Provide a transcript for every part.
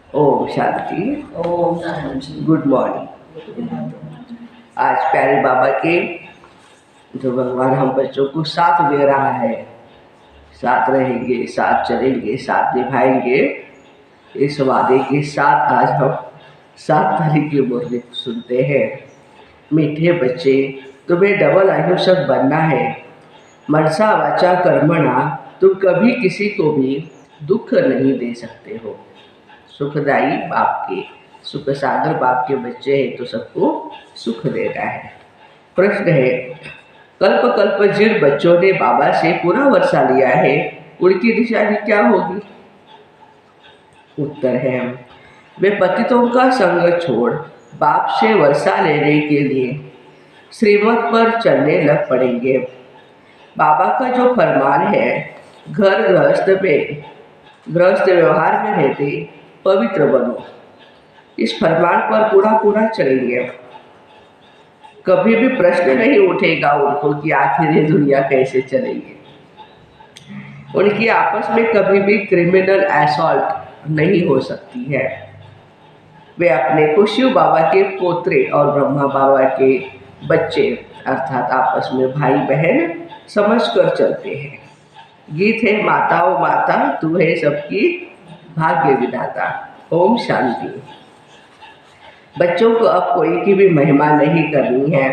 Om Shanti. Om Shanti. Good morning. आज प्यारे बाबा के जो भगवान हम बच्चों को साथ दे रहा है, साथ रहेंगे, साथ चलेंगे, साथ निभाएंगे, इस वादे के साथ आज हम 7 तारीख की मुरली सुनते हैं। मीठे बच्चे, तुम्हें डबल आयुष्क बनना है। मनसा वाचा कर्मणा, तुम कभी किसी को भी दुख नहीं दे सकते हो। सुखदाई बाप के, सुख सागर बाप के बच्चे हैं तो सबको सुख देना है। प्रश्न है, कल्प कल्प जिन बच्चों ने बाबा से पूरा वर्षा लिया है, उनकी निशानी क्या होगी? उत्तर है, वे पतितों का संग छोड़ बाप से वर्षा लेने के लिए श्रीमत पर चलने लग पड़ेंगे। बाबा का जो फरमान है, घर गृहस्थ व्यवहार में रहते पवित्र बनो, इस फरमान पर पूरा चलेंगे। कभी भी प्रश्न नहीं उठेगा उनको कि आखिर ये दुनिया कैसे चलेगी। उनकी आपस में कभी भी क्रिमिनल असॉल्ट नहीं हो सकती है। वे अपने को शिव बाबा के पोत्रे और ब्रह्मा बाबा के बच्चे अर्थात आपस में भाई बहन समझकर चलते हैं। गीत है, माताओं माता तू है सबकी भाग्य विधाता। ओम शांति। बच्चों को अब कोई की भी महिमा नहीं करनी है,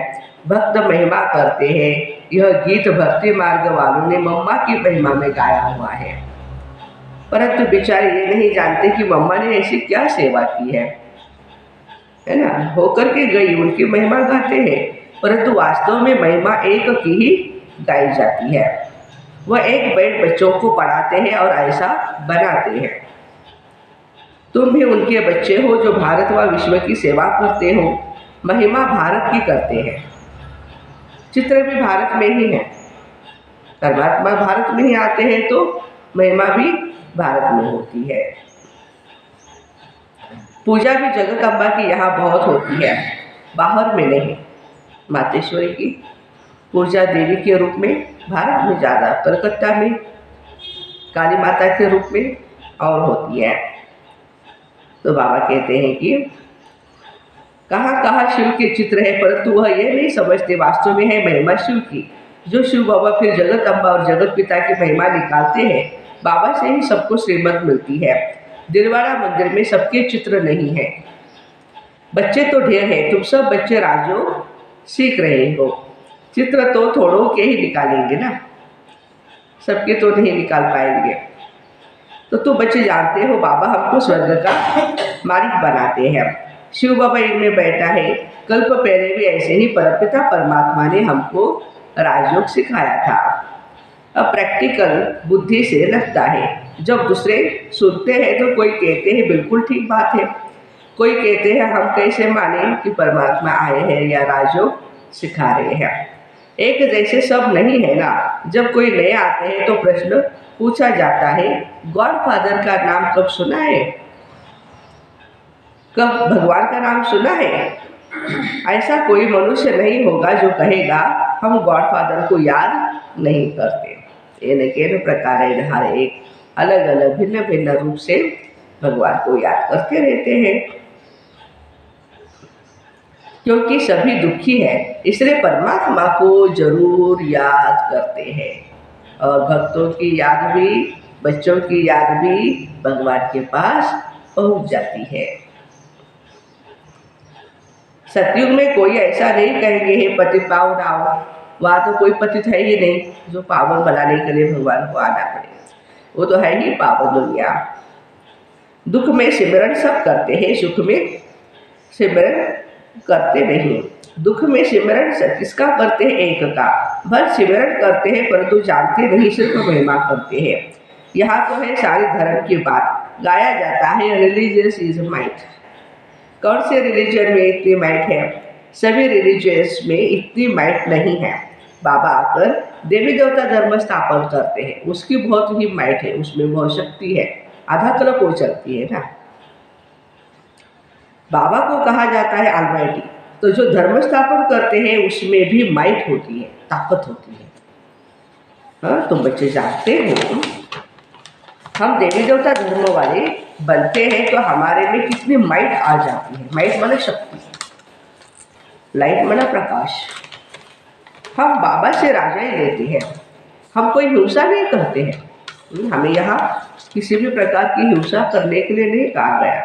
भक्त महिमा करते हैं। यह गीत भक्ति मार्ग वालों ने मम्मा की महिमा में गाया हुआ है, परंतु बेचारे ये नहीं जानते कि मम्मा ने ऐसी क्या सेवा की है ना। होकर के गई उनकी महिमा गाते हैं, परंतु वास्तव में महिमा एक की ही गाई जाती है। वह एक बैठ बच्चों को पढ़ाते हैं और ऐसा बनाते हैं। तुम भी उनके बच्चे हो जो भारत व विश्व की सेवा करते हो। महिमा भारत की करते हैं, चित्र भी भारत में ही है। परमात्मा भारत में ही आते हैं तो महिमा भी भारत में होती है। पूजा भी जगत अम्बा की यहाँ बहुत होती है, बाहर में नहीं। मातेश्वरी की पूजा देवी के रूप में भारत में ज़्यादा, कलकत्ता में काली माता के रूप में और होती है। तो बाबा कहते हैं कि कहाँ कहाँ शिव के चित्र है, परंतु वह ये नहीं समझते वास्तव में है महिमा शिव की। जो शिव बाबा फिर जगत अम्बा और जगत पिता की महिमा निकालते हैं। बाबा से ही सबको श्रीमत मिलती है। दिलवाड़ा मंदिर में सबके चित्र नहीं है। बच्चे तो ढेर है, तुम सब बच्चे राजयोग सीख रहे हो, चित्र तो थोड़ों के ही निकालेंगे ना, सबके तो नहीं निकाल पाएंगे। तो तुम बच्चे जानते हो बाबा हमको स्वर्ग का मालिक बनाते हैं। शिव बाबा इनमें बैठा है। कल्प पहले भी ऐसे ही परमपिता परमात्मा ने हमको राजयोग सिखाया था। अब प्रैक्टिकल बुद्धि से लगता है। जब दूसरे सुनते हैं तो कोई कहते हैं बिल्कुल ठीक बात है, कोई कहते हैं हम कैसे माने कि परमात्मा आए हैं या राजयोग सिखा रहे हैं। एक जैसे सब नहीं है ना। जब कोई नए आते हैं तो प्रश्न पूछा जाता है, गॉड फादर का नाम कब सुना है? कब भगवान का नाम सुना है? ऐसा कोई मनुष्य नहीं होगा जो कहेगा हम गॉड फादर को याद नहीं करते। केन प्रकार हर एक अलग अलग भिन्न भिन्न रूप से भगवान को याद करते रहते हैं, क्योंकि सभी दुखी है, इसलिए परमात्मा को जरूर याद करते हैं। और भक्तों की याद भी, बच्चों की याद भी भगवान के पास पहुंच जाती है। सतयुग में कोई ऐसा नहीं कहेंगे हे पतित पावन आओ, वहाँ तो कोई पतित है ही नहीं जो पावन बनाने के लिए भगवान को आना पड़े। वो तो है ही पावन दुनिया। दुख में सिमरन सब करते हैं, सुख में सिमरन करते नहीं। दुख में सिमरन किसका करते हैं? एक का। भर सिमरन करते हैं परंतु जानते नहीं, सिर्फ महिमा करते हैं। यहाँ तो है सारी धर्म की बात। गाया जाता है रिलीजियस इज माइट। कौन से रिलीजन में इतनी माइट है? सभी रिलीजियस में इतनी माइट नहीं है। बाबा आकर देवी देवता धर्म स्थापन करते हैं, उसकी बहुत ही माइट है, उसमें बहुत शक्ति है, आधा कल्प हो चलती है ना। बाबा को कहा जाता है ऑलमाइटी। तो जो धर्म स्थापन करते हैं उसमें भी माइट होती है, ताकत होती है। हाँ, तुम बच्चे जानते हो हम देवी देवता धर्म वाले बनते हैं तो हमारे में कितनी माइट आ जाती है। माइट माना शक्ति, लाइट माना प्रकाश। हम बाबा से राजा ही लेते हैं, हम कोई हिंसा नहीं करते हैं। हमें यहाँ किसी भी प्रकार की हिंसा करने के लिए नहीं कहा गया।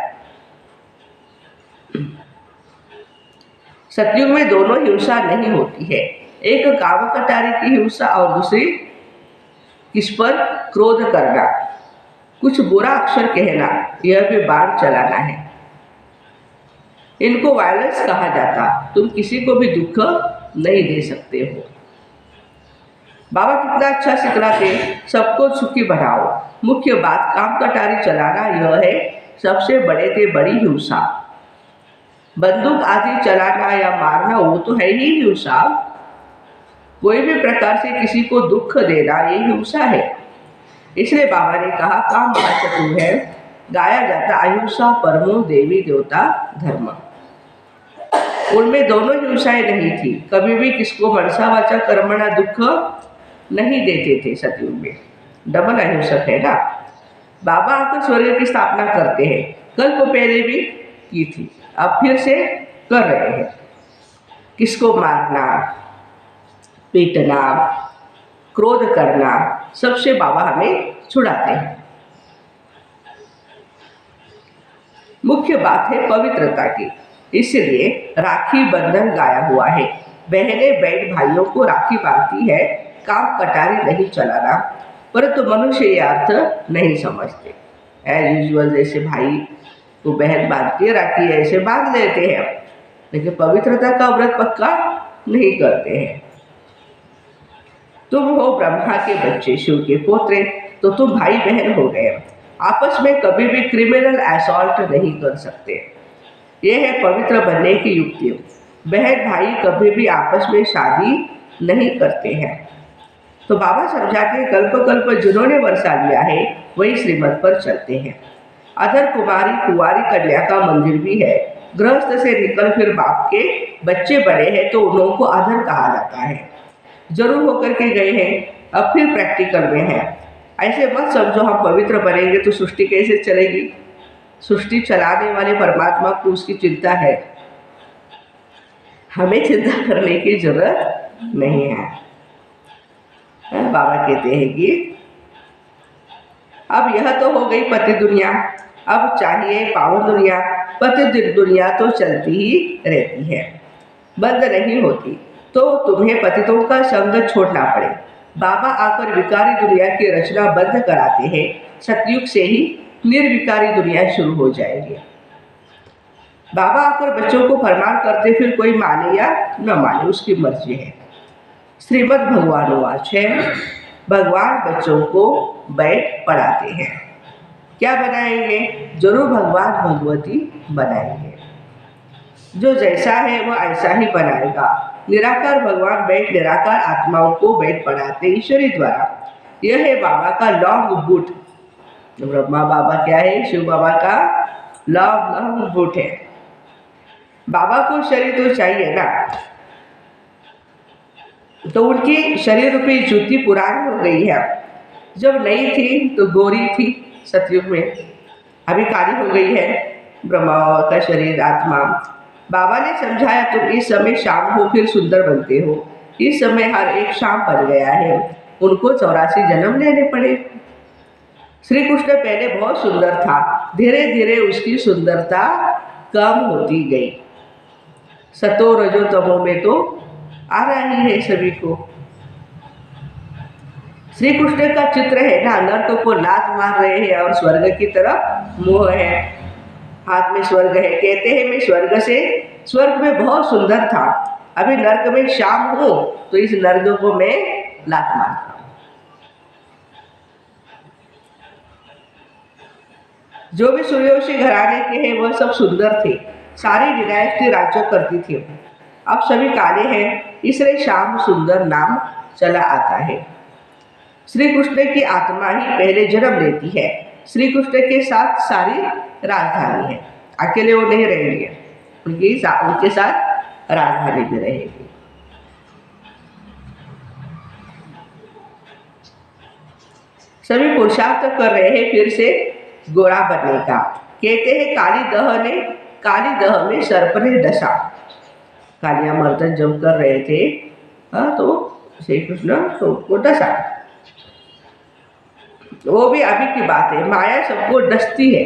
सतयुग में दोनों हिंसा नहीं होती है, एक काम कटारी की हिंसा और दूसरी किस पर क्रोध करना, कुछ बुरा अक्षर कहना, यह भी बाण चलाना है। इनको वायलेंस कहा जाता। तुम किसी को भी दुख नहीं दे सकते हो। बाबा कितना अच्छा सिखलाते, सबको सुखी बनाओ। मुख्य बात काम कटारी चलाना यह है सबसे बड़े से बड़ी हिंसा। बंदूक आदि चलाना या मारना वो तो है ही हिंसा। कोई भी प्रकार से किसी को दुख देना ये हिंसा है। इसलिए बाबा ने कहा काम महाशत्रु है। गाया जाता अहिंसा परमो देवी देवता धर्म। उनमें दोनों हिंसाएं नहीं थी। कभी भी किसको मनसा वाचा कर्मणा दुख नहीं देते थे। सतयुग में डबल अहिंसक है ना। बाबा आकर स्वर्ग की स्थापना करते हैं। कल्प पहले भी की थी, अब फिर से कर रहे हैं। किसको मारना, पीटना, क्रोध करना, सबसे बाबा हमें छुड़ाते हैं। मुख्य बात है पवित्रता की, इसलिए राखी बंधन गाया हुआ है। बहनें बहन भाइयों को राखी बांधती है, काम कटारी नहीं चलाना। परंतु मनुष्य ये अर्थ नहीं समझते। एज यूजुअल जैसे भाई को बहन बांधती है राखी, ऐसे बांध लेते हैं, लेकिन पवित्रता का व्रत पक्का नहीं करते हैं। तुम हो ब्रह्मा के बच्चे, शिव के पोत्रे, तो तुम भाई बहन हो गए। आपस में कभी भी क्रिमिनल असॉल्ट नहीं कर सकते। यह है पवित्र बनने की युक्ति। बहन भाई कभी भी आपस में शादी नहीं करते हैं। तो बाबा समझाते कल्प कल्प जिन्होंने वर्षा लिया है वही श्रीमत पर चलते हैं। अधर कुमारी कुंवारी कन्या का मंदिर भी है। गृहस्थ से निकल फिर बाप के बच्चे बड़े हैं तो उन्हों को अधर कहा जाता है। जरूर होकर के गए हैं, अब फिर प्रैक्टिकल में है। ऐसे मत समझो हम पवित्र बनेंगे तो सृष्टि कैसे चलेगी। सृष्टि चलाने वाले परमात्मा को उसकी चिंता है, हमें चिंता करने की जरूरत नहीं है। बाबा कहते हैं कि अब यह तो हो गई पति दुनिया, अब चाहिए पावन दुनिया। पति दुनिया तो चलती ही रहती है, बंद नहीं होती। तो तुम्हें पतितों का संग छोड़ना पड़े। बाबा आकर विकारी दुनिया की रचना बंद कराते हैं। सतयुग से ही निर्विकारी दुनिया शुरू हो जाएगी। बाबा आकर बच्चों को फरमान करते, फिर कोई माने या न माने उसकी मर्जी है। श्रीमद् भगवान वाच है, भगवान बच्चों को बैठ पढ़ाते हैं। क्या बनाएंगे? जरूर भगवान भगवती बनाएंगे। जो जैसा है वह ऐसा ही बनाएगा। निराकार भगवान बैठ निराकार आत्माओं को बैठ पढ़ाते ईश्वरी द्वारा। यह है बाबा का लॉन्ग बूट। ब्रह्मा बाबा क्या है? शिव बाबा का लॉन्ग बूट है। बाबा को शरीर तो चाहिए ना, तो उनकी शरीर रूपी जूती पुरानी हो गई है। जब नई थी तो गोरी थी सतयुग में, अभी काली हो गई है ब्रह्मा का शरीर आत्मा। बाबा ने समझाया तुम इस समय शाम हो फिर सुंदर बनते हो। इस समय हर एक शाम बन गया है, उनको 84 जन्म लेने पड़े। श्री कृष्ण पहले बहुत सुंदर था, धीरे धीरे उसकी सुंदरता कम होती गई। सतो रजो तमो में तो आ रहा ही है सभी को। श्री कृष्ण का चित्र है ना, नर्क को लात मार रहे हैं और स्वर्ग की तरफ मोह है। हाथ में स्वर्ग है, कहते हैं मैं स्वर्ग में बहुत सुंदर था, अभी नर्क में शाम हूं तो इस नर्क को मैं लात मारता हूं। जो भी सूर्यवंशी घराने के हैं वह सब सुंदर थे, सारी डिनास्टी राज्य करती थी। अब सभी काले हैं, इसलिए श्याम सुंदर नाम चला आता है। श्री कृष्ण की आत्मा ही पहले जन्म लेती है। श्री कृष्ण के साथ सारी राजधानी है, अकेले वो नहीं रहेंगे, उनके साथ राजधानी में रहेगी। सभी पुरुषार्थ कर रहे हैं फिर से गोरा बनने का। कहते हैं काली दह में सर्प ने डसा। कालिया मर्दन जब कर रहे थे तो श्री कृष्ण तो उसको डसा। वो भी अभी की बात है। माया सबको डसती है।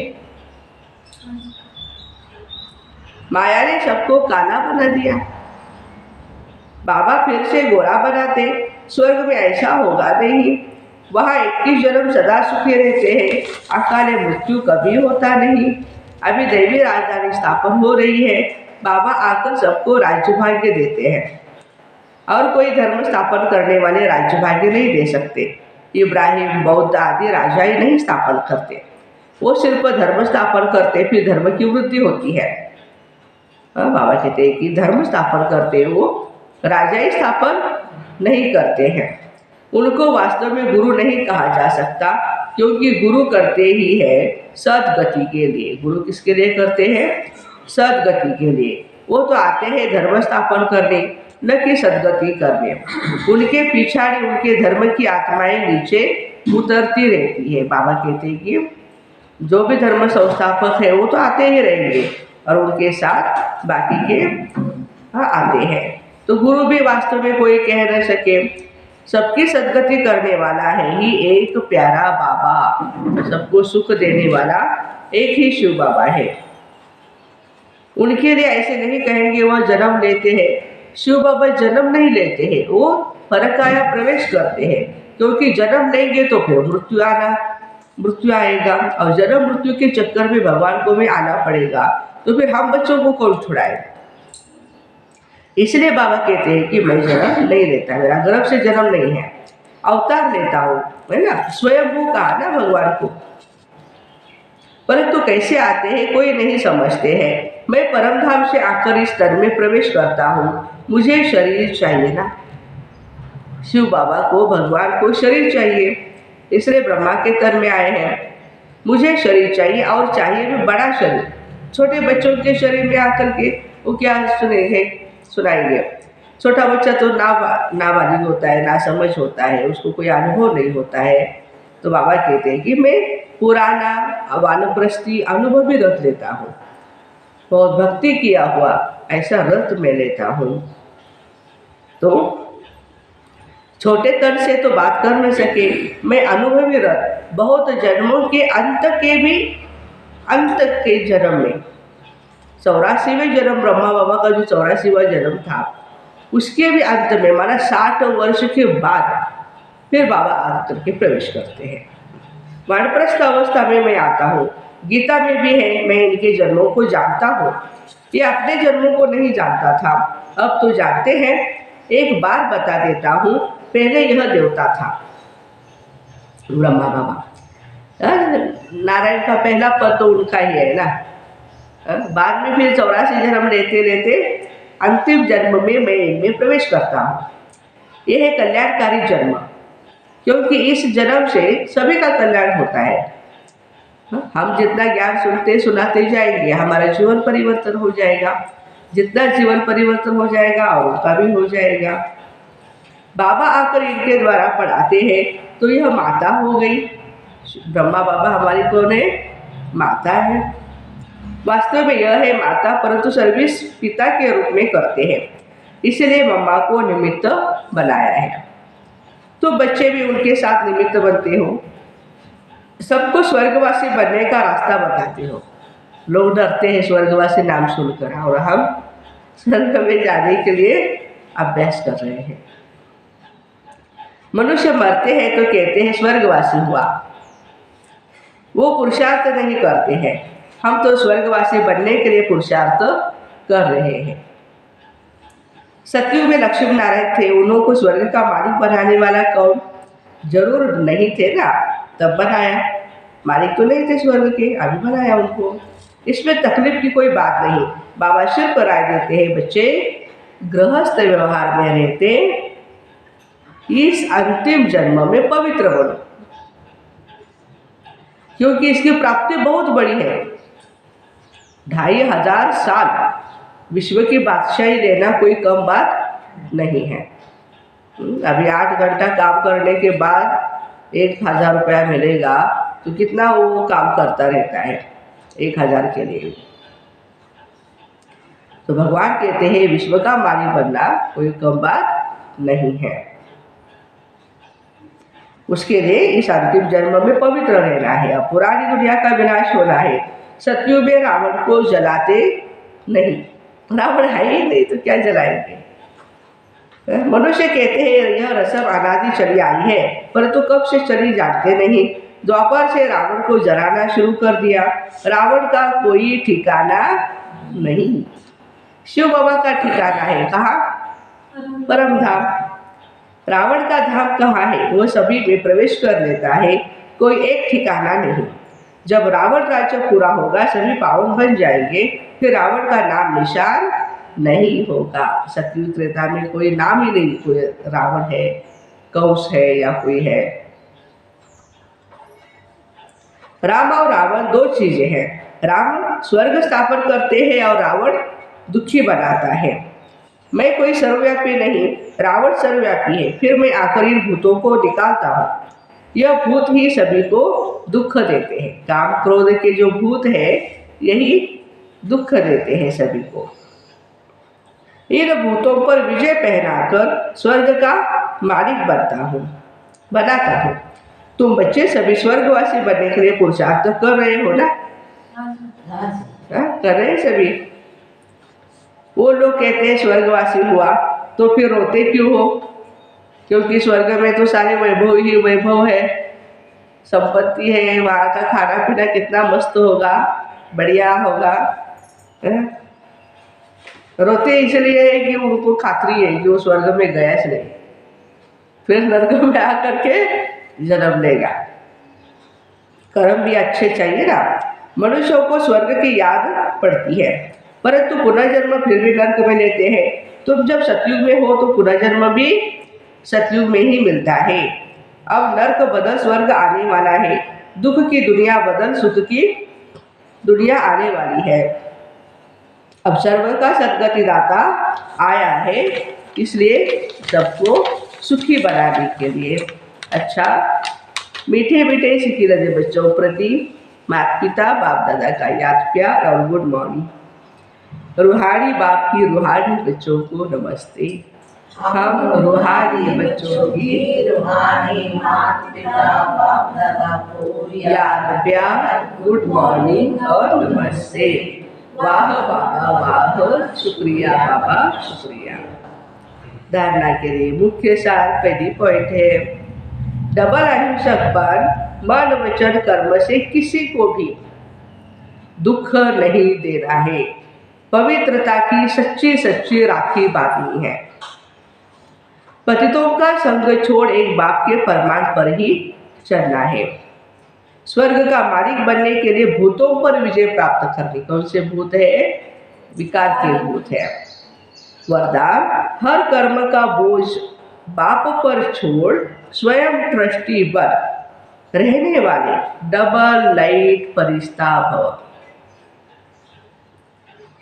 माया ने सबको काला बना दिया। बाबा फिर से गोरा बनाते, स्वर्ग में ऐसा होगा नहीं। वहाँ 21 जन्म सदा सुखी रहते हैं, अकाले मृत्यु कभी होता नहीं। अभी दैवी राजधानी स्थापन हो रही है। बाबा आकर सबको राज्य भाग्य देते हैं और कोई धर्म स्थापन करने वाले राज्य भाग्य नहीं दे सकते। इब्राहिम, बौद्ध आदि राजा ही नहीं स्थापन करते, वो सिर्फ धर्म स्थापन करते, फिर धर्म की वृद्धि होती है। बाबा कहते हैं कि धर्म स्थापन करते वो राजा ही स्थापन नहीं करते हैं। उनको वास्तव में गुरु नहीं कहा जा सकता, क्योंकि गुरु करते ही है सदगति के लिए। गुरु किसके लिए करते हैं? सदगति के लिए। वो तो आते हैं धर्म स्थापन करने, न कि सदगति करने। उनके पिछाड़ी उनके धर्म की आत्माएं नीचे उतरती रहती है। बाबा कहते हैं कि जो भी धर्म संस्थापक है वो तो आते ही रहेंगे और उनके साथ बाकी के आते हैं। तो गुरु भी वास्तव में कोई कह न सके। सबकी सदगति करने वाला है ही एक प्यारा बाबा। सबको सुख देने वाला एक ही शिव बाबा है। उनके लिए ऐसे नहीं कहेंगे वह जन्म लेते हैं। शिव बाबा जन्म नहीं लेते हैं, वो परकाया प्रवेश करते हैं। क्योंकि जन्म लेंगे तो फिर मृत्यु आएगा और जन्म मृत्यु के चक्कर में भगवान को भी आना पड़ेगा। तो फिर हम बच्चों को कौन छुड़ाए? इसलिए बाबा कहते हैं कि मैं जन्म नहीं लेता, मेरा गर्भ से जन्म नहीं है, अवतार लेता हूँ, है ना। स्वयंभू कहा ना भगवान को। परंतु कैसे आते हैं कोई नहीं समझते हैं। मैं परम धाम से आकर इस तन में प्रवेश करता हूँ, मुझे शरीर चाहिए ना। शिव बाबा को, भगवान को शरीर चाहिए, इसलिए ब्रह्मा के तन में आए हैं। मुझे शरीर चाहिए और चाहिए भी बड़ा शरीर। छोटे बच्चों के शरीर में आकर के वो क्या सुनाएंगे? छोटा बच्चा तो नाबालिग होता है, ना समझ होता है, उसको कोई अनुभव नहीं होता है। तो बाबा कहते हैं कि मैं पुराना वानप्रस्थी अनुभवी रथ लेता हूँ, बहुत भक्ति किया हुआ ऐसा रथ मैं लेता हूँ। तो छोटे तन से तो बात कर न सके, मैं अनुभवी रथ बहुत जन्मों के अंत के जन्म में 84वें जन्म ब्रह्मा बाबा का जो 84वां जन्म था उसके भी अंत में, माना 60 वर्ष के बाद फिर बाबा आकर के प्रवेश करते हैं। वानप्रस्थ अवस्था में मैं आता हूँ। गीता में भी है, मैं इनके जन्मों को जानता हूँ। ये अपने जन्मों को नहीं जानता था, अब तो जानते हैं। एक बार बता देता हूँ, पहले यह देवता था ब्रह्मा बाबा। नारायण का पहला पद तो उनका ही है ना। बाद में फिर 84 जन्म लेते लेते अंतिम जन्म में मैं इनमें प्रवेश करता हूँ। यह है कल्याणकारी जन्म, क्योंकि इस जन्म से सभी का कल्याण होता है। हम जितना ज्ञान सुनाते जाएंगे हमारा जीवन परिवर्तन हो जाएगा। जितना जीवन परिवर्तन हो जाएगा और उनका भी हो जाएगा। बाबा आकर इनके द्वारा पढ़ाते हैं तो यह माता हो गई। ब्रह्मा बाबा हमारी कौन है? माता है। वास्तव में यह है माता, परंतु सर्विस पिता के रूप में करते हैं, इसलिए मम्मा को निमित्त बनाया है। तो बच्चे भी उनके साथ निमित्त बनते हो। सबको स्वर्गवासी बनने का रास्ता बताते हो। लोग डरते हैं स्वर्गवासी नाम सुनकर, और हम स्वर्ग में जाने के लिए अभ्यास कर रहे हैं। मनुष्य मरते हैं तो कहते हैं स्वर्गवासी हुआ, वो पुरुषार्थ नहीं करते हैं। हम तो स्वर्गवासी बनने के लिए पुरुषार्थ कर रहे हैं। सतयुग में लक्ष्मी नारायण थे, उन्होंने स्वर्ग का मालिक बनाने वाला कौन? जरूर नहीं थे ना, तब बनाया। मालिक तो नहीं थे स्वर्ग के, अभी बनाया उनको। इसमें तकलीफ की कोई बात नहीं। बाबा सिर्फ राय देते हैं, बच्चे गृहस्थ व्यवहार में रहते इस अंतिम जन्म में पवित्र बनो, क्योंकि इसकी प्राप्ति बहुत बड़ी है। 2500 साल विश्व की बादशाही लेना कोई कम बात नहीं है। अभी 8 घंटा काम करने के बाद 1000 रुपया मिलेगा, तो कितना वो काम करता रहता है 1000 के लिए। तो भगवान कहते हैं विश्व का मालिक बनना कोई कम बात नहीं है। उसके लिए इस अंतिम जन्म में पवित्र रहना है। अब पुरानी दुनिया का विनाश होना है। सतयुग में रावण को जलाते नहीं, रावण है ही नहीं तो क्या जलाएंगे। मनुष्य कहते हैं यह रस्म अनादि चली आई है, परंतु कब से चली जानते नहीं। द्वापर से रावण को जलाना शुरू कर दिया। रावण का कोई ठिकाना नहीं, शिव बाबा का ठिकाना है। कहाँ? परम धाम। रावण का धाम कहाँ है? वो सभी में प्रवेश कर लेता है, कोई एक ठिकाना नहीं। जब रावण राज्य पूरा होगा, सभी पावन बन जाएंगे, फिर रावण का नाम निशान नहीं होगा। सतयुग त्रेता में कोई नाम ही नहीं, कोई रावण है, कंस है या कोई है। राम और रावण दो चीजें हैं। राम स्वर्ग स्थापन करते हैं और रावण दुखी बनाता है। मैं कोई सर्वव्यापी नहीं, रावण सर्वव्यापी है। फिर मैं आकर इन भूतों को निकालता हूँ। यह भूत ही सभी को दुख देते हैं। काम क्रोध के जो भूत है यही दुख देते हैं सभी को। इन भूतों पर विजय पहनाकर स्वर्ग का मालिक बनाता हूँ। तुम बच्चे सभी स्वर्गवासी बनने के लिए पुरुषार्थ कर रहे हो ना? कर रहे हैं सभी। वो लोग कहते हैं स्वर्गवासी हुआ, तो फिर रोते क्यों हो? क्योंकि स्वर्ग में तो सारे वैभव ही वैभव है, संपत्ति है, वहाँ का खाना पीना कितना मस्त होगा, बढ़िया होगा। रोते इसलिए है कि उनको खातरी है कि वो स्वर्ग में गया से नहीं, फिर नरक में आकर के जन्म लेगा। कर्म भी अच्छे चाहिए ना। मनुष्यों को स्वर्ग की याद पड़ती है, परंतु पुनर्जन्म फिर भी नरक में लेते हैं। तुम जब सतयुग में हो तो पुनर्जन्म भी सतयुग में ही मिलता है। अब नरक बदल स्वर्ग आने वाला है, दुख की दुनिया बदल सुख की दुनिया आने वाली है। अब सर्व का सदगति दाता आया है, इसलिए सबको सुखी बनाने के लिए। अच्छा, मीठे मीठे सिखी लगे बच्चों प्रति माता पिता बाप दादा का याद प्यार और गुड मॉर्निंग। रूहानी बाप की रूहानी बच्चों को नमस्ते। हम रूहानी बच्चों की रूहानी माता पिता बाप दादा को याद प्यार गुड मॉर्निंग और नमस्ते। वाह बाबा वाह, शुक्रिया बाबा शुक्रिया। धारणा के लिए मुख्य सार पहली पॉइंट है, डबल अहिंसक बन मन वचन कर्म से किसी को भी दुख नहीं देना है। पवित्रता की सच्ची सच्ची राखी बांधनी है। पतितों का संग छोड़ एक बाप के फरमान पर ही चलना है। स्वर्ग का मालिक बनने के लिए भूतों पर विजय प्राप्त करनी। कौन से भूत है? विकार के भूत है। वरदान, हर कर्म का बोझ बाप पर छोड़ स्वयं ट्रस्टी बन रहने वाले डबल लाइट फरिश्ता भव।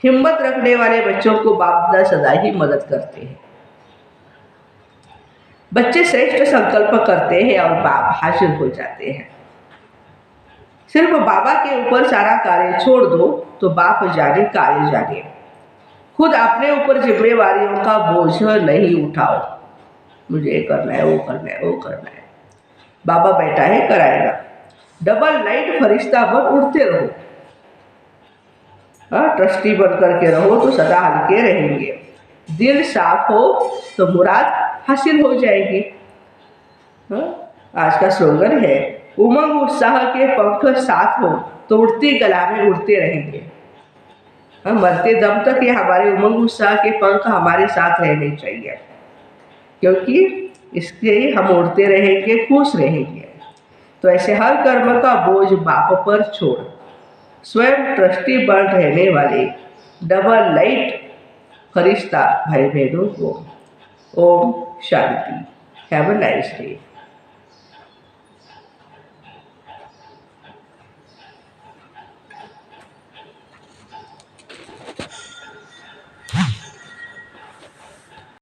हिम्मत रखने वाले बच्चों को बाप दादा सदा ही मदद करते हैं। बच्चे श्रेष्ठ संकल्प करते हैं और बाप हासिल हो जाते हैं। सिर्फ बाबा के ऊपर सारा कार्य छोड़ दो तो बाप जाने कार्य जाने। खुद अपने ऊपर जिम्मेवारियों का बोझ नहीं उठाओ, मुझे करना है, वो करना है, वो करना है। बाबा बैठा है, कराएगा। डबल लाइट फरिश्ता बन उठते रहो। ट्रस्टी बन करके रहो तो सदा हल्के रहेंगे। दिल साफ हो तो मुराद हासिल हो जाएगी। आज का स्लोगन है, उमंग उत्साह के पंख साथ हो तो उड़ती कला में उड़ते रहेंगे। मरते दम तक ये हमारे उमंग उत्साह के पंख हमारे साथ रहने चाहिए, क्योंकि इसके हम उड़ते रहेंगे, खुश रहेंगे। तो ऐसे हर कर्म का बोझ बाप पर छोड़ स्वयं ट्रस्टी बन रहने वाले डबल लाइट फरिश्ता भाई बहनों को Om Shanti. Have a nice day.